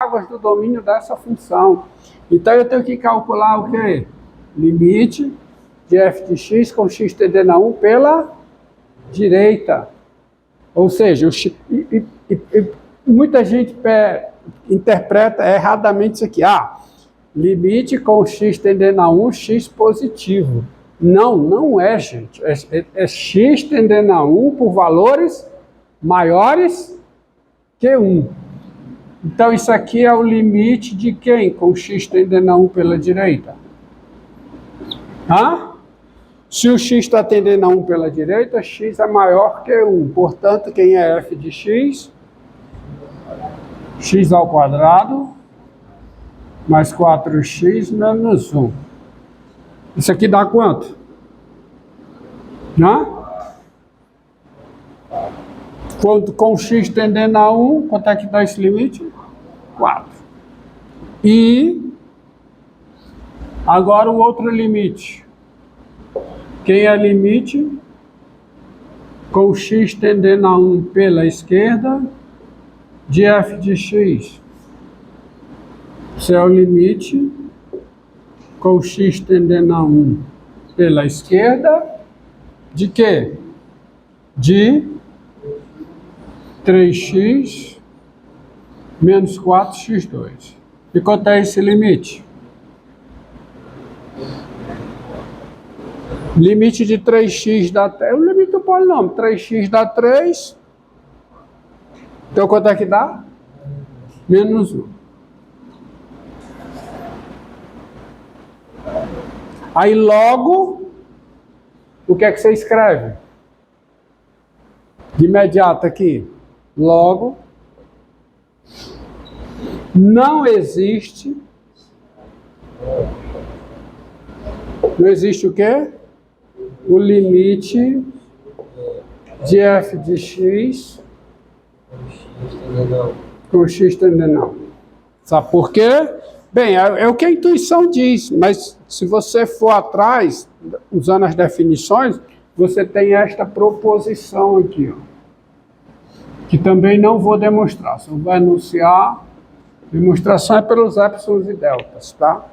águas do domínio dessa função. Então, eu tenho que calcular o quê? Limite de f de x com x tendendo a 1 pela direita. Ou seja, muita gente interpreta erradamente isso aqui. Limite com x tendendo a 1, x positivo. Não é, gente. É x tendendo a 1 por valores maiores que 1. Então, isso aqui é o limite de quem? Com x tendendo a 1 pela direita. Se o x está tendendo a 1 pela direita, x é maior que 1. Portanto, quem é f de x? X ao quadrado mais 4x menos 1. Isso aqui dá quanto? Com x tendendo a 1, quanto é que dá esse limite? 4. E agora o outro limite. Quem é limite? Com x tendendo a 1 pela esquerda de f de x. Esse é o limite com x tendendo a 1 pela esquerda de quê? De 3x menos 4x2. E quanto é esse limite? Limite de 3x dá 3. O limite do polinômio. 3x dá 3. Então, quanto é que dá? Menos 1. Aí, logo, o que é que você escreve? De imediato aqui. Logo, não existe o quê? O limite de f de x com x tendendo a 1. Sabe por quê? Bem, é o que a intuição diz, mas se você for atrás, usando as definições, você tem esta proposição aqui, que também não vou demonstrar, só vou enunciar. Demonstração é pelos épsilons e deltas, tá?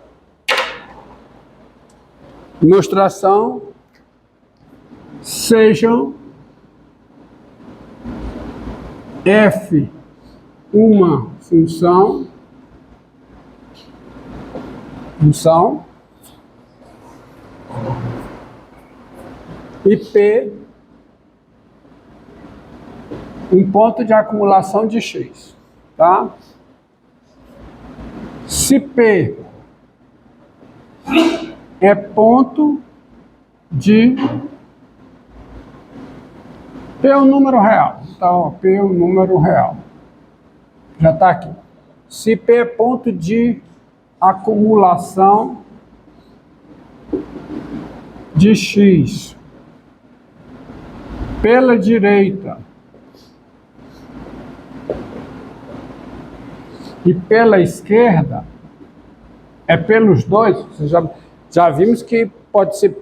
Demonstração: sejam f uma função e P um ponto de acumulação de x, tá? Se P é ponto de... P é um número real, então P é um número real, já está aqui. Se P é ponto de acumulação de x pela direita e pela esquerda, é pelos dois. Vocês já vimos que pode ser...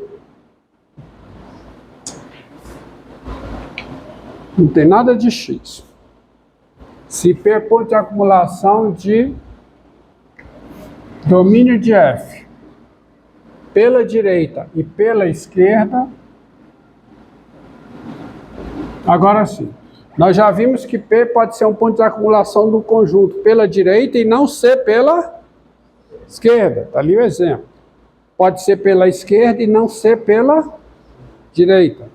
Não tem nada de x. Se P é ponto de acumulação de domínio de f pela direita e pela esquerda, agora sim, nós já vimos que P pode ser um ponto de acumulação do conjunto pela direita e não ser pela esquerda. Está ali o exemplo. Pode ser pela esquerda e não ser pela direita.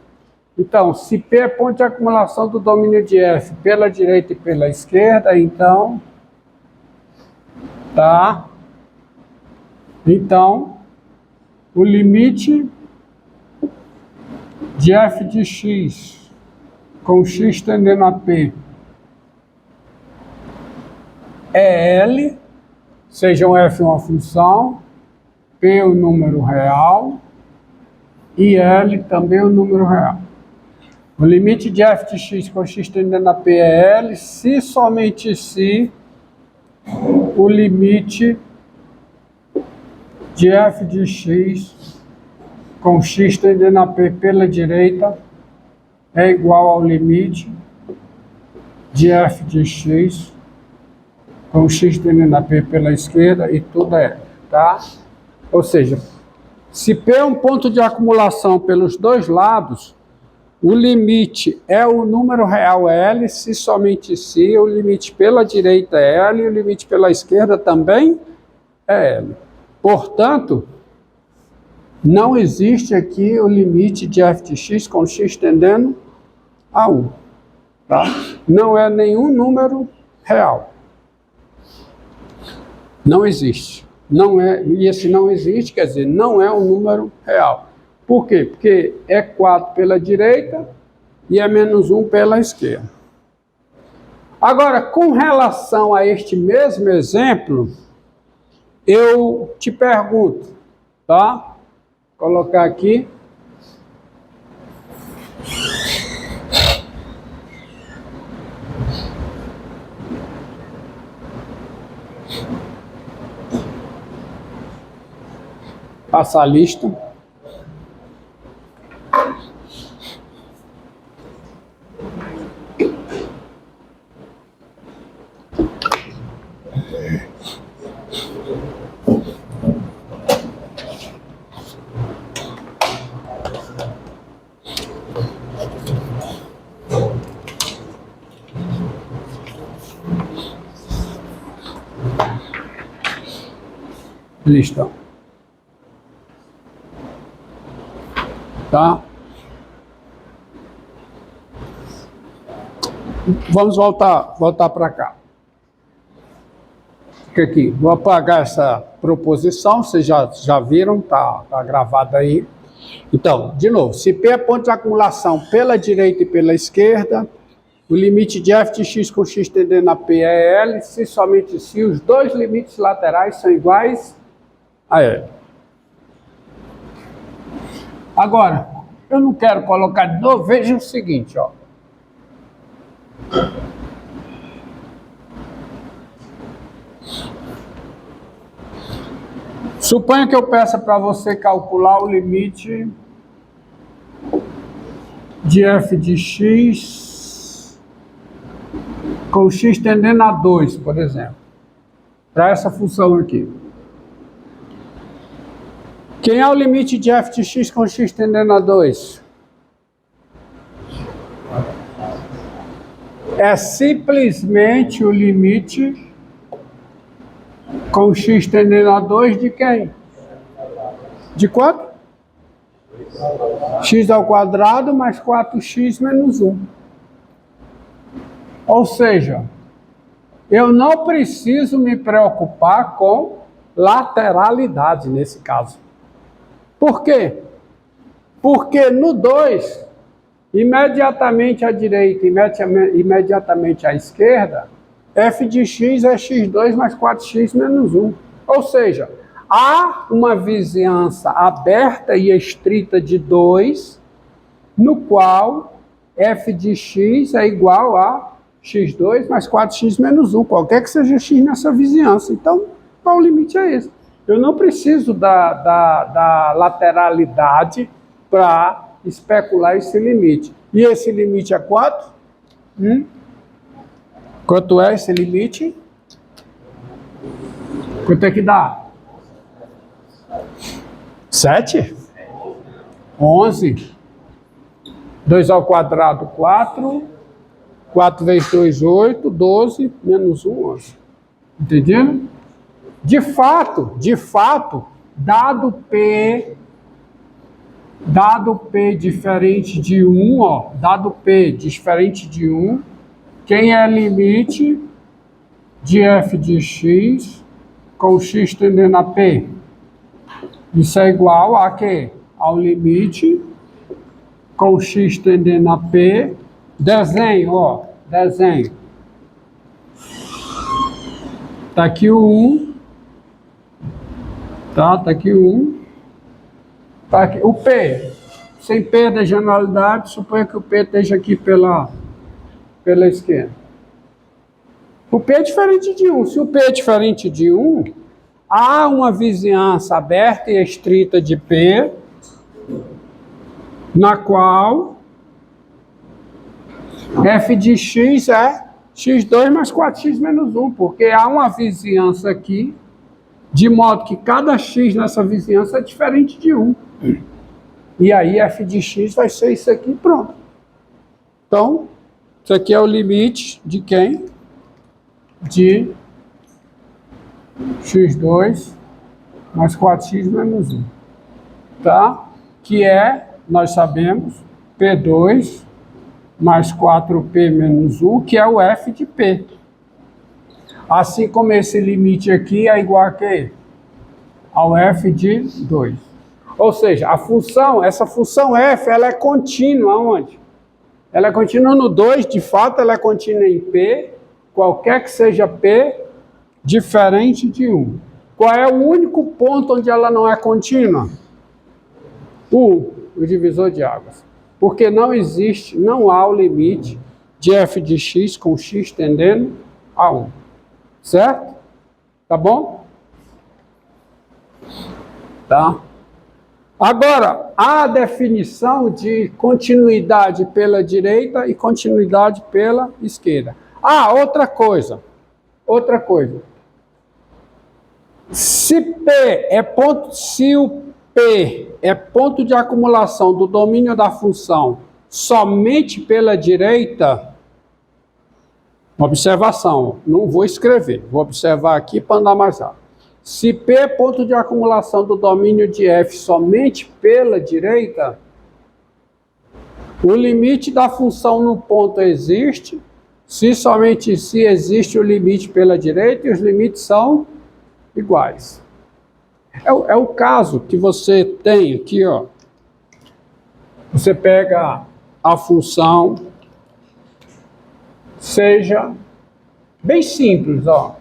Então, se P é ponto de acumulação do domínio de f pela direita e pela esquerda, então, tá? Então, o limite de f de x com x tendendo a P é L, sejam f uma função, P o número real e L também o número real. O limite de f de x com x tendendo a P é L, se somente se o limite de f de x com x tendendo a P pela direita é igual ao limite de f de x com x tendendo a P pela esquerda e tudo é L, tá? Ou seja, se P é um ponto de acumulação pelos dois lados, o limite é o número real L, se somente se, o limite pela direita é L e o limite pela esquerda também é L. Portanto, não existe aqui o limite de f de x com x tendendo a 1. Tá? Não é nenhum número real. Não existe. Não é, e esse não existe, quer dizer, não é um número real. Por quê? Porque é 4 pela direita e é menos 1 pela esquerda. Agora, com relação a este mesmo exemplo, eu te pergunto, tá? Vou colocar aqui. Passar a lista. Lista. Tá? Vamos voltar para cá. Fica aqui. Vou apagar essa proposição, vocês já viram, tá gravado aí. Então, de novo, se P é ponto de acumulação pela direita e pela esquerda, o limite de f de x com x tendendo a P é L, se somente se os dois limites laterais são iguais a L. Agora, eu não quero colocar de novo, veja o seguinte, ó. Suponha que eu peça para você calcular o limite de f de x com x tendendo a 2, por exemplo, para essa função aqui. Quem é o limite de f de x com x tendendo a 2? É simplesmente o limite com x tendendo a 2 de quem? De quanto? X ao quadrado mais 4x menos 1. Ou seja, eu não preciso me preocupar com lateralidade nesse caso. Por quê? Porque no 2, imediatamente à direita e imediatamente à esquerda, f de x é x2 mais 4x menos 1. Ou seja, há uma vizinhança aberta e estrita de 2, no qual f de x é igual a x2 mais 4x menos 1, qualquer que seja x nessa vizinhança. Então, qual o limite é esse? Eu não preciso da lateralidade para especular esse limite. E esse limite é quanto? Quanto é esse limite? Quanto é que dá? 7? 11. 2 ao quadrado, 4. 4 vezes 2, 8. 12, menos 1, 11. Entenderam? De fato, dado P diferente de 1, ó, dado P diferente de 1, quem é limite de f de x com x tendendo a P? Isso é igual a quê? Ao limite com x tendendo a P. Desenho, ó, desenho. Tá aqui o 1. Tá aqui o 1. Tá aqui o P. Sem perda de generalidade, suponha que o P esteja aqui pela esquerda. O P é diferente de 1. Se o P é diferente de 1, há uma vizinhança aberta e estrita de P, na qual f de x é x2 mais 4x menos 1, porque há uma vizinhança aqui, de modo que cada x nessa vizinhança é diferente de 1. E aí f de x vai ser isso aqui, pronto. Então, isso aqui é o limite de quem? De x2 mais 4x menos 1. Tá? Que é, nós sabemos, P2 mais 4P menos 1, que é o f de P. Assim como esse limite aqui é igual a quê? Ao f de 2. Ou seja, a função, essa função f, ela é contínua aonde? Ela é contínua no 2, de fato ela é contínua em P, qualquer que seja P, diferente de 1. Qual é o único ponto onde ela não é contínua? O divisor de águas. Porque não existe, não há o limite de f de x com x tendendo a 1. Certo? Tá bom? Tá? Agora, há a definição de continuidade pela direita e continuidade pela esquerda. Ah, outra coisa. Se o P é ponto de acumulação do domínio da função somente pela direita, observação, não vou escrever, vou observar aqui para andar mais rápido. Se P é ponto de acumulação do domínio de f somente pela direita, o limite da função no ponto existe, se existe o limite pela direita e os limites são iguais. É o caso que você tem aqui, ó. Você pega a função, seja bem simples, ó.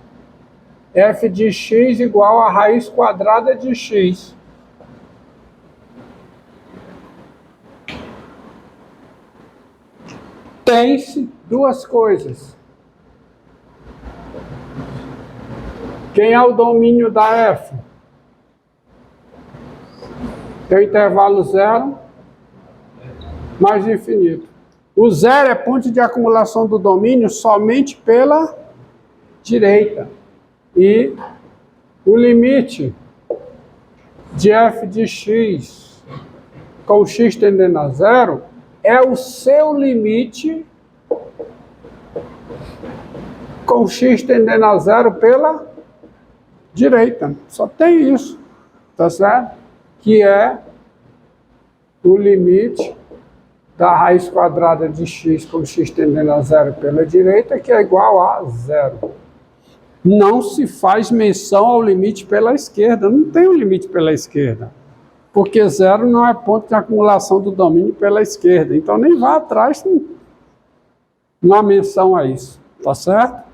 F de x igual a raiz quadrada de x. Tem-se duas coisas. Quem é o domínio da f? Tem o intervalo zero mais infinito. O zero é ponto de acumulação do domínio somente pela direita. E o limite de f de x com x tendendo a zero é o seu limite com x tendendo a zero pela direita. Só tem isso, tá certo? Que é o limite da raiz quadrada de x com x tendendo a zero pela direita, que é igual a zero. Não se faz menção ao limite pela esquerda, não tem um limite pela esquerda, porque zero não é ponto de acumulação do domínio pela esquerda, então nem vá atrás, não há menção a isso, tá certo?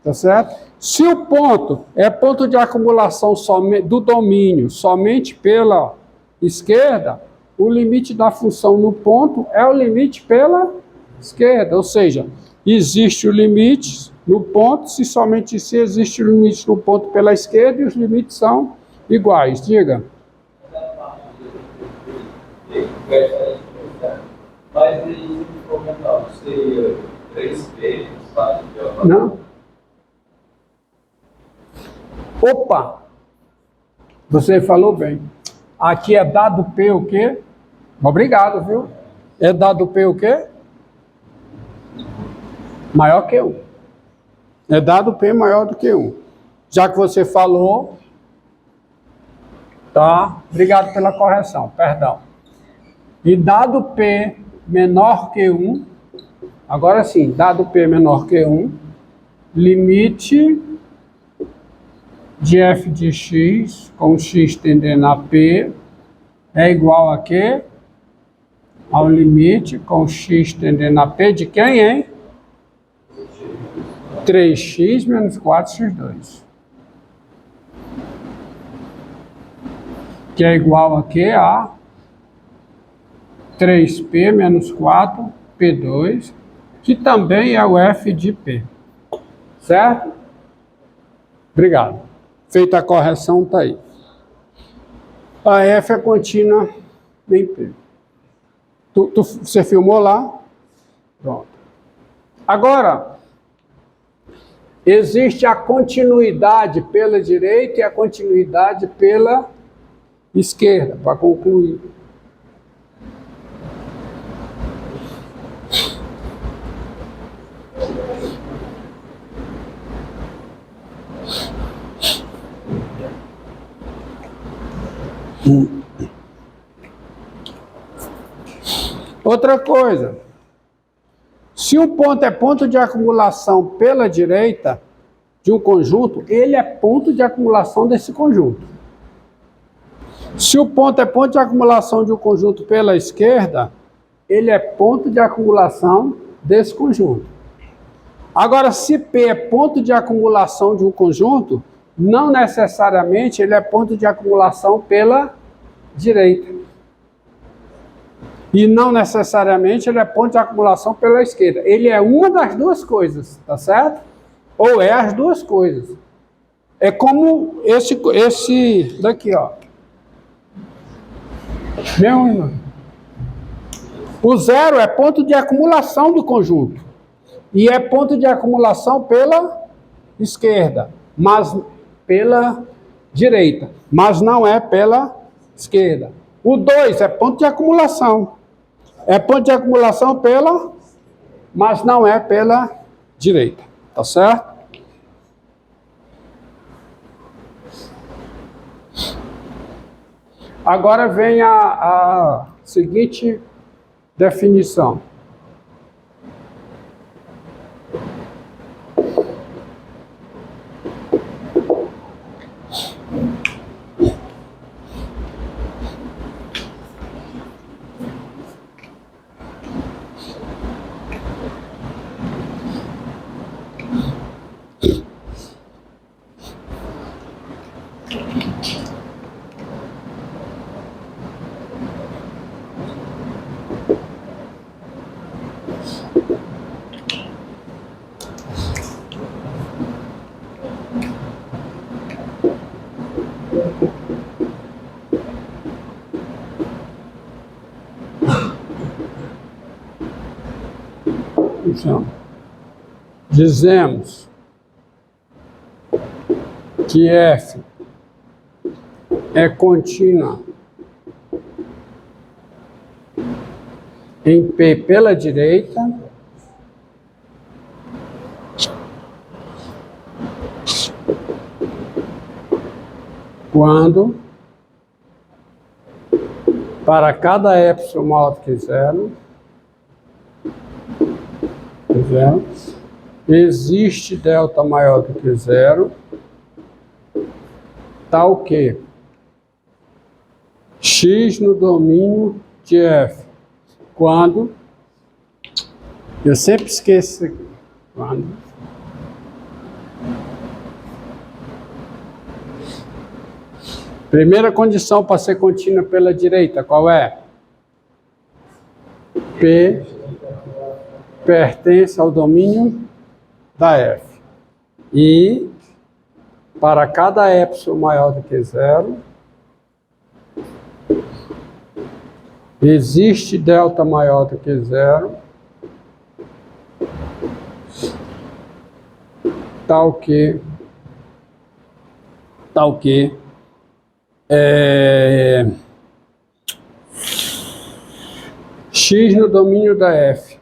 Tá certo? Se o ponto é ponto de acumulação do domínio somente pela esquerda, o limite da função no ponto é o limite pela esquerda, ou seja, existe o limite no ponto, se existe o limite no ponto pela esquerda e os limites são iguais. Diga. Mas aí, comentar, seria 3P, sabe? Não. Opa! Você falou bem. Aqui é dado P o quê? Obrigado, viu? É dado P o quê? Maior que 1. É dado P maior do que 1. Já que você falou, tá? Obrigado pela correção, perdão. E dado P menor que 1, agora sim, dado P menor que 1, limite de f de x com x tendendo a P é igual a quê? Ao limite com x tendendo a P de quem, hein? 3x menos 4x2. Que é igual a quê? A 3P menos 4P2, que também é o f de P. Certo? Obrigado. Feita a correção, tá aí. A f é contínua em P. Você filmou lá? Pronto. Agora, existe a continuidade pela direita e a continuidade pela esquerda, para concluir. Outra coisa, se um ponto é ponto de acumulação pela direita de um conjunto, ele é ponto de acumulação desse conjunto. Se o ponto é ponto de acumulação de um conjunto pela esquerda, ele é ponto de acumulação desse conjunto. Agora, se P é ponto de acumulação de um conjunto, não necessariamente ele é ponto de acumulação pela direita. E não necessariamente ele é ponto de acumulação pela esquerda. Ele é uma das duas coisas, tá certo? Ou é as duas coisas. É como esse daqui, ó. Meu irmão. O zero é ponto de acumulação do conjunto. E é ponto de acumulação pela esquerda, mas pela direita, mas não é pela esquerda. O 2 é ponto de acumulação. É ponto de acumulação pela, mas não é pela direita. Tá certo? Agora vem a seguinte definição. Então, dizemos que F é contínua em P pela direita quando para cada epsilon maior do que zero, existe delta maior do que zero, tal que x no domínio de F, quando, eu sempre esqueço aqui, quando primeira condição para ser contínua pela direita, qual é? P pertence ao domínio da F. E para cada epsilon maior do que zero, existe delta maior do que zero, tal que x no domínio da F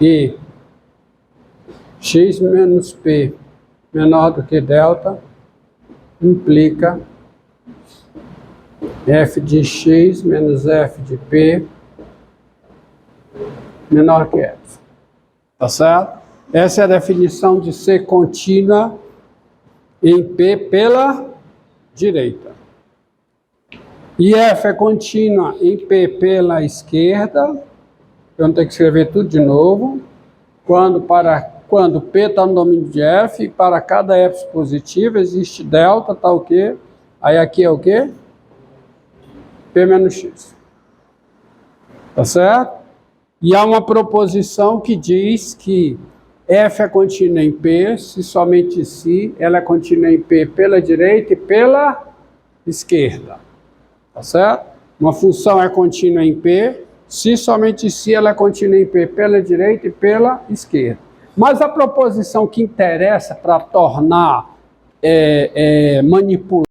e x menos P menor do que delta implica f de x menos f de P menor que f. Tá certo? Essa é a definição de ser contínua em P pela direita. E f é contínua em P pela esquerda. Eu não tenho que escrever tudo de novo. Quando P está no domínio de F, para cada epsilon positivo existe delta, tá o quê? Aí aqui é o quê? P menos X. Tá certo? E há uma proposição que diz que F é contínua em P, se somente se ela é contínua em P pela direita e pela esquerda. Tá certo? Uma função é contínua em P, se somente se ela é contínua em P pela direita e pela esquerda. Mas a proposição que interessa para tornar manipulável